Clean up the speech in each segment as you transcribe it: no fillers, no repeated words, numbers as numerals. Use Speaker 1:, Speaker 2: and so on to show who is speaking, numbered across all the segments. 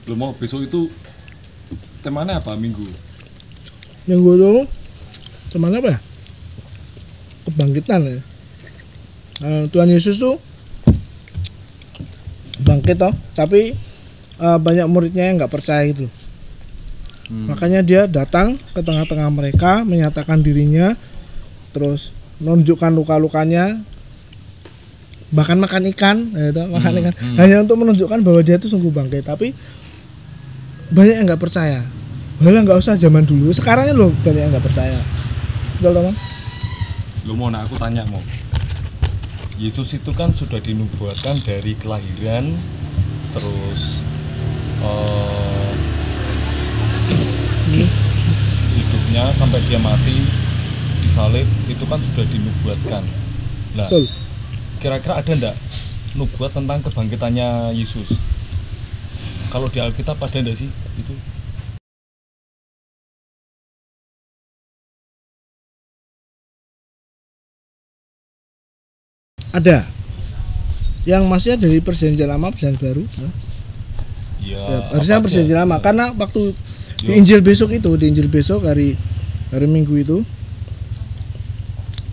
Speaker 1: Lu mau besok itu temanya apa minggu?
Speaker 2: Minggu itu cuman apa ya? Kebangkitan ya. Tuhan Yesus tuh bangkit toh, tapi banyak muridnya yang nggak percaya gitu. Makanya dia datang ke tengah-tengah mereka, menyatakan dirinya, terus menunjukkan luka-lukanya, bahkan makan ikan, makan ikan, hanya untuk menunjukkan bahwa dia itu sungguh bangkit. Tapi banyak yang nggak percaya. Malah nggak usah zaman dulu, sekarang ini loh banyak yang nggak percaya. Betul teman?
Speaker 1: Lu mau aku tanya mau. Yesus itu kan sudah dinubuatkan dari kelahiran, terus hidupnya sampai dia mati disalib itu kan sudah dinubuatkan. Nah,
Speaker 2: Betul.
Speaker 1: kira-kira ada enggak nubuat tentang kebangkitannya Yesus? Kalau di Alkitab ada enggak sih itu?
Speaker 2: Ada. Yang maksudnya dari perjanjian lama, perjanjian baru.
Speaker 1: Ya,
Speaker 2: Harusnya perjanjian lama karena waktu di Injil besok itu, di Injil besok hari Minggu itu,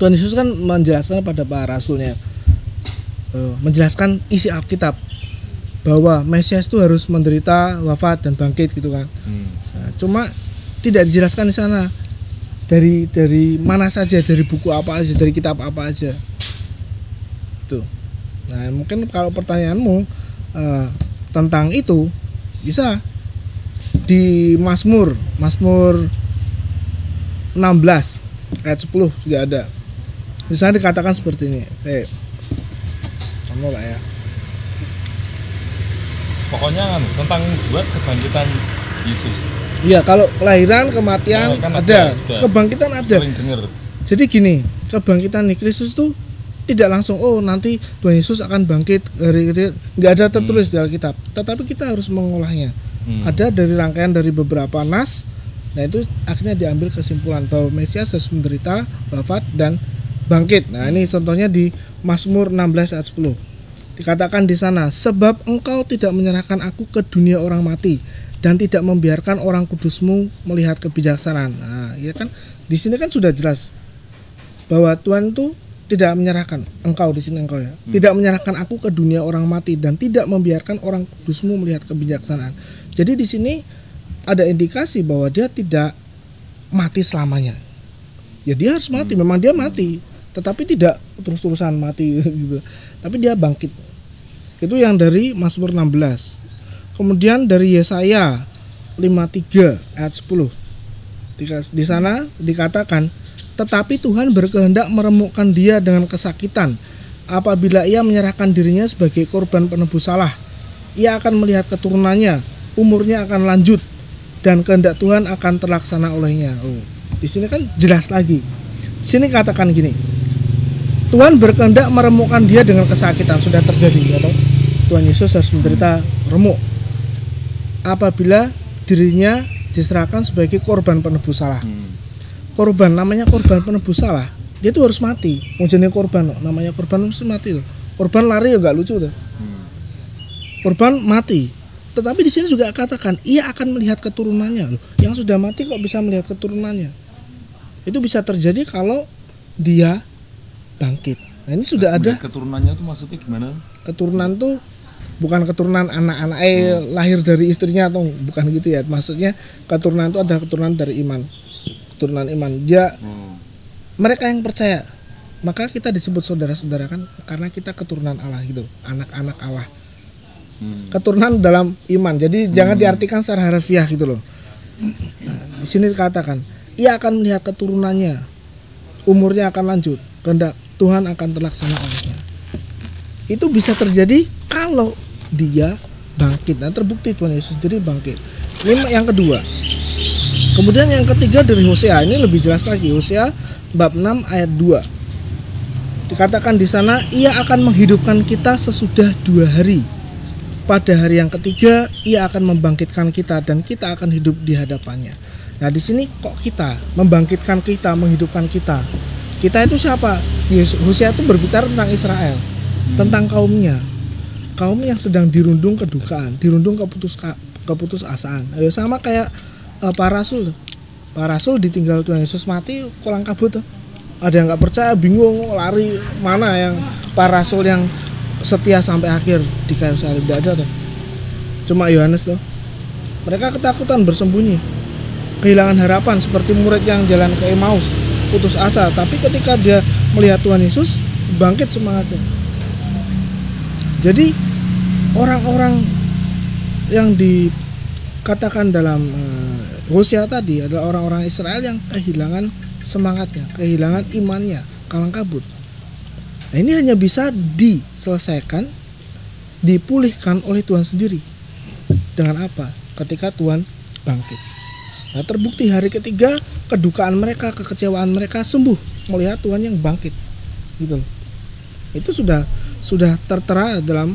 Speaker 2: Tuhan Yesus kan menjelaskan pada para rasulnya, menjelaskan isi Alkitab bahwa Mesias itu harus menderita, wafat dan bangkit gitu kan. Nah, cuma tidak dijelaskan di sana dari mana saja, dari buku apa aja, dari kitab apa aja. Tuh. Nah, mungkin kalau pertanyaanmu tentang itu bisa di Mazmur 16 ayat 10 juga ada. Di sana dikatakan seperti ini. Saya kamu lah ya.
Speaker 1: Pokoknya tentang buat kebangkitan Yesus.
Speaker 2: Iya, kalau kelahiran, kematian
Speaker 1: kan
Speaker 2: ada,
Speaker 1: sudah
Speaker 2: kebangkitan ada.
Speaker 1: Sering dengar.
Speaker 2: Jadi gini, kebangkitan di Kristus tuh tidak langsung nanti Tuhan Yesus akan bangkit nggak ada tertulis di Alkitab, tetapi kita harus mengolahnya. Ada dari rangkaian dari beberapa nas. Nah, itu akhirnya diambil kesimpulan bahwa Mesias harus menderita, wafat dan bangkit. Nah, ini contohnya di Mazmur 16 ayat 10. Dikatakan di sana, sebab engkau tidak menyerahkan aku ke dunia orang mati dan tidak membiarkan orang kudusmu melihat kebijaksanaan. Nah, ya kan di sini kan sudah jelas bahwa Tuhan itu tidak menyerahkan engkau, di sini engkau ya. Tidak menyerahkan aku ke dunia orang mati dan tidak membiarkan orang kudusmu melihat kebijaksanaan. Jadi di sini ada indikasi bahwa dia tidak mati selamanya. Ya dia harus mati, memang dia mati, tetapi tidak terus-terusan mati gitu. Tapi dia bangkit. Itu yang dari Mazmur 16. Kemudian dari Yesaya 53 ayat 10. Di sana dikatakan, tetapi Tuhan berkehendak meremukkan dia dengan kesakitan. Apabila ia menyerahkan dirinya sebagai korban penebus salah, ia akan melihat keturunannya, umurnya akan lanjut, dan kehendak Tuhan akan terlaksana olehnya. Di sini kan jelas lagi. Di sini katakan gini, Tuhan berkehendak meremukkan dia dengan kesakitan. Sudah terjadi, atau Tuhan Yesus harus menderita remuk apabila dirinya diserahkan sebagai korban penebus salah. Korban, namanya korban penebus salah, dia tuh harus mati. Mau jenis korban, namanya korban harus mati loh. Korban lari ya nggak lucu tuh. Korban mati. Tetapi di sini juga katakan ia akan melihat keturunannya loh. Yang sudah mati kok bisa melihat keturunannya? Itu bisa terjadi kalau dia bangkit. Nah, ini sudah ada.
Speaker 1: Keturunannya tuh maksudnya gimana?
Speaker 2: Keturunan tuh bukan keturunan anak-anak lahir dari istrinya atau bukan gitu ya. Maksudnya keturunan itu ada keturunan dari iman. Keturunan iman. Dia mereka yang percaya. Maka kita disebut saudara-saudara kan karena kita keturunan Allah gitu, anak-anak Allah. Keturunan dalam iman. Jadi jangan diartikan secara harfiah gitu loh. Nah, di sini dikatakan, ia akan melihat keturunannya, umurnya akan lanjut, kehendak Tuhan akan terlaksana olehnya. Itu bisa terjadi kalau dia bangkit. Nah, terbukti Tuhan Yesus sendiri bangkit. Ini yang kedua. Kemudian yang ketiga dari Hosea, ini lebih jelas lagi. Hosea bab 6 ayat 2. Dikatakan di sana, ia akan menghidupkan kita sesudah 2 hari. Pada hari yang ketiga, ia akan membangkitkan kita dan kita akan hidup di hadapannya. Nah, di sini kok kita membangkitkan kita, menghidupkan kita. Kita itu siapa? Hosea itu berbicara tentang Israel, tentang kaumnya. Kaum yang sedang dirundung kedukaan, dirundung keputusasaan. Ya sama kayak para rasul tuh. Para rasul ditinggal Tuhan Yesus mati kolang kabut tuh. Ada yang nggak percaya, bingung, lari mana yang para rasul yang setia sampai akhir di kayu salib. Tidak ada tuh. Cuma Yohanes tuh. Mereka ketakutan bersembunyi, kehilangan harapan seperti murid yang jalan ke Emmaus, putus asa. Tapi ketika dia melihat Tuhan Yesus, bangkit semangatnya. Jadi orang-orang yang dikatakan dalam Hosea tadi adalah orang-orang Israel yang kehilangan semangatnya, kehilangan imannya, kalang kabut. Nah, ini hanya bisa diselesaikan, dipulihkan oleh Tuhan sendiri. Dengan apa? Ketika Tuhan bangkit. Nah, terbukti hari ketiga kedukaan mereka, kekecewaan mereka sembuh melihat Tuhan yang bangkit. Gitu loh. Itu sudah tertera dalam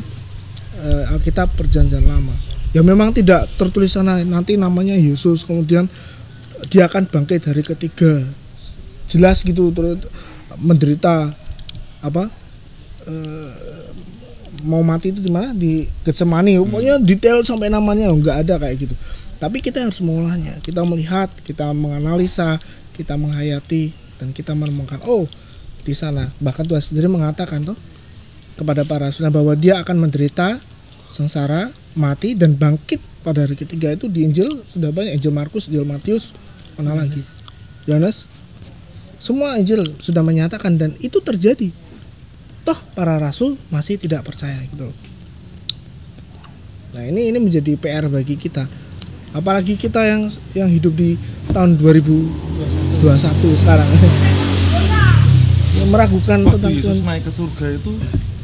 Speaker 2: Alkitab Perjanjian Lama. Ya memang tidak tertulis sana nanti namanya Yesus, kemudian dia akan bangkit hari ketiga. Jelas gitu, terus menderita mau mati itu di mana? Di Getsemani. Pokoknya detail sampai namanya enggak ada kayak gitu. Tapi kita harus mengolahnya. Kita melihat, kita menganalisa, kita menghayati, dan kita menemukan di sana. Bahkan Tuhan sendiri mengatakan tuh kepada para rasul bahwa dia akan menderita, sengsara, mati dan bangkit pada hari ketiga. Itu di Injil sudah banyak, Injil Markus, Injil Matius, mana lagi? Yohanes. Semua Injil sudah menyatakan dan itu terjadi. Toh para rasul masih tidak percaya gitu. Nah, ini menjadi PR bagi kita. Apalagi kita yang hidup di tahun 2021 sekarang. Yang meragukan
Speaker 1: waktu
Speaker 2: tentang
Speaker 1: Yesus
Speaker 2: Tuhan.
Speaker 1: naik ke surga itu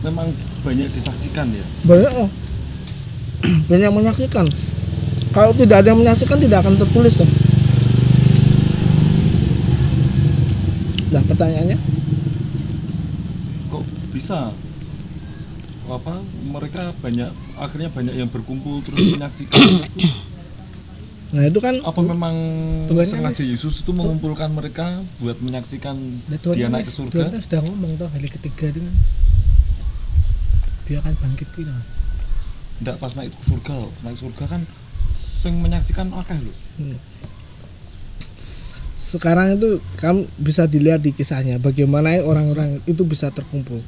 Speaker 1: memang banyak disaksikan ya.
Speaker 2: Banyak menyaksikan. Kalau tidak ada yang menyaksikan tidak akan tertulis loh. Nah, pertanyaannya,
Speaker 1: kok bisa mereka akhirnya banyak yang berkumpul terus menyaksikan itu?
Speaker 2: Nah, itu kan
Speaker 1: apa memang sengaja Yesus itu mengumpulkan mereka buat menyaksikan dia naik ke surga?
Speaker 3: Tuhan sudah ngomong tuh hari ketiga itu kan dia akan bangkit gitu Mas.
Speaker 1: Nggak, pas naik surga kan sing menyaksikan akeh lho.
Speaker 2: Sekarang itu kamu bisa dilihat di kisahnya bagaimana orang-orang itu bisa terkumpul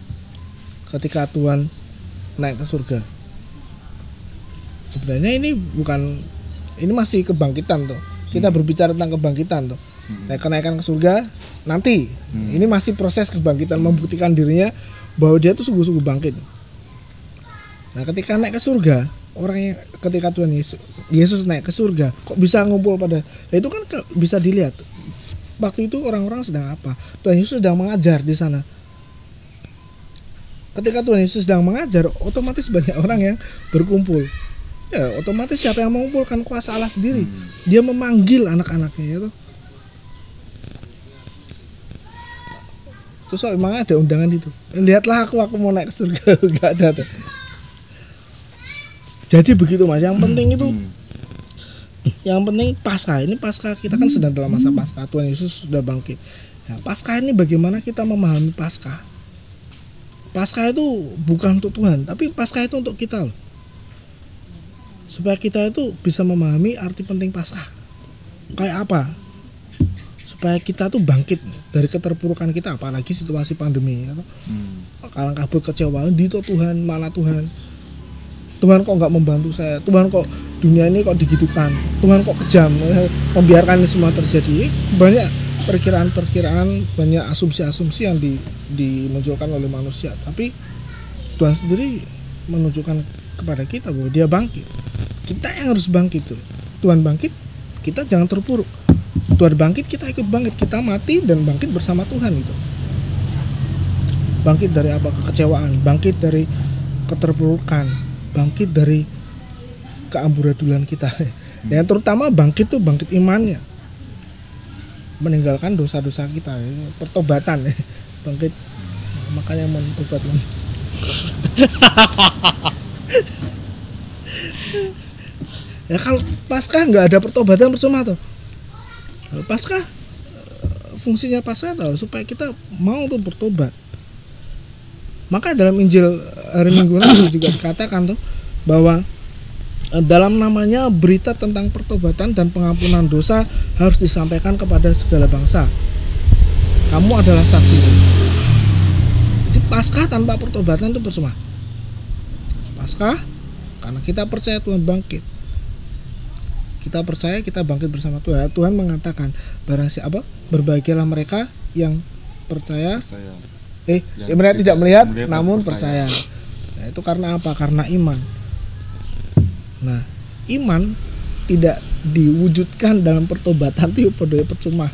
Speaker 2: ketika Tuhan naik ke surga. Sebenarnya ini masih kebangkitan tuh. Kita berbicara tentang kebangkitan tuh. Kenaikan ke surga nanti. Ini masih proses kebangkitan, membuktikan dirinya bahwa dia tuh sungguh-sungguh bangkit. Nah, ketika naik ke surga, ketika Tuhan Yesus naik ke surga, kok bisa ngumpul pada? Ya itu kan bisa dilihat. Waktu itu orang-orang sedang apa? Tuhan Yesus sedang mengajar di sana. Ketika Tuhan Yesus sedang mengajar, otomatis banyak orang yang berkumpul. Ya, otomatis siapa yang mengumpulkan? Kuasa Allah sendiri. Dia memanggil anak-anaknya ya toh. Terus memang ada undangan itu. Lihatlah aku mau naik ke surga. Enggak ada tuh. Jadi begitu Mas, yang penting itu Paskah. Ini Paskah, kita kan sedang dalam masa Paskah. Tuhan Yesus sudah bangkit. Nah, Paskah ini bagaimana kita memahami Paskah? Paskah itu bukan untuk Tuhan, tapi Paskah itu untuk kita loh. Supaya kita itu bisa memahami arti penting Paskah. Kayak apa? Supaya kita tuh bangkit dari keterpurukan kita, apalagi situasi pandemi ya. Kalang kabut, kecewaan, dito Tuhan, mana Tuhan? Tuhan kok nggak membantu saya? Tuhan kok dunia ini kok digitukan? Tuhan kok kejam, membiarkan ini semua terjadi? Banyak perkiraan-perkiraan, banyak asumsi-asumsi yang dimunculkan oleh manusia. Tapi Tuhan sendiri menunjukkan kepada kita bahwa Dia bangkit. Kita yang harus bangkit tuh. Tuhan bangkit, kita jangan terpuruk. Tuhan bangkit, kita ikut bangkit. Kita mati dan bangkit bersama Tuhan itu. Bangkit dari apa? Kekecewaan. Bangkit dari keterpurukan. Bangkit dari keamburadulan kita. Yang terutama bangkit tuh bangkit imannya, meninggalkan dosa-dosa kita, pertobatan. Bangkit, makanya mentobat. Ya kalau Paskah nggak ada pertobatan bersama tuh. Paskah fungsinya Paskah tahu supaya kita mau tuh bertobat. Maka dalam Injil hari Minggu lalu juga dikatakan tuh bahwa dalam namanya berita tentang pertobatan dan pengampunan dosa harus disampaikan kepada segala bangsa. Kamu adalah saksinya. Jadi Paskah tanpa pertobatan itu percuma. Paskah karena kita percaya Tuhan bangkit. Kita percaya kita bangkit bersama Tuhan. Tuhan mengatakan barang siapa berbahagialah mereka yang percaya. Mereka tidak melihat namun percaya. Nah, itu karena apa? Karena iman. Nah, iman tidak diwujudkan dalam pertobatan itu percuma.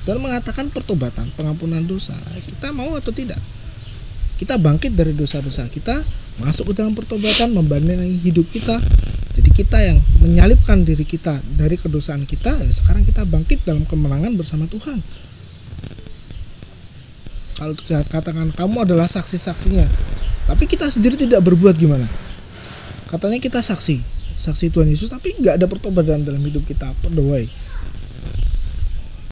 Speaker 2: Dan mengatakan pertobatan, pengampunan dosa. Kita mau atau tidak? Kita bangkit dari dosa-dosa kita, masuk ke dalam pertobatan, membenahi hidup kita. Jadi kita yang menyalibkan diri kita dari kedosaan kita, ya sekarang kita bangkit dalam kemenangan bersama Tuhan. Kalau katakan kamu adalah saksi-saksinya, tapi kita sendiri tidak berbuat gimana? Katanya kita saksi Tuhan Yesus, tapi nggak ada pertobatan dalam hidup kita. Perdowai.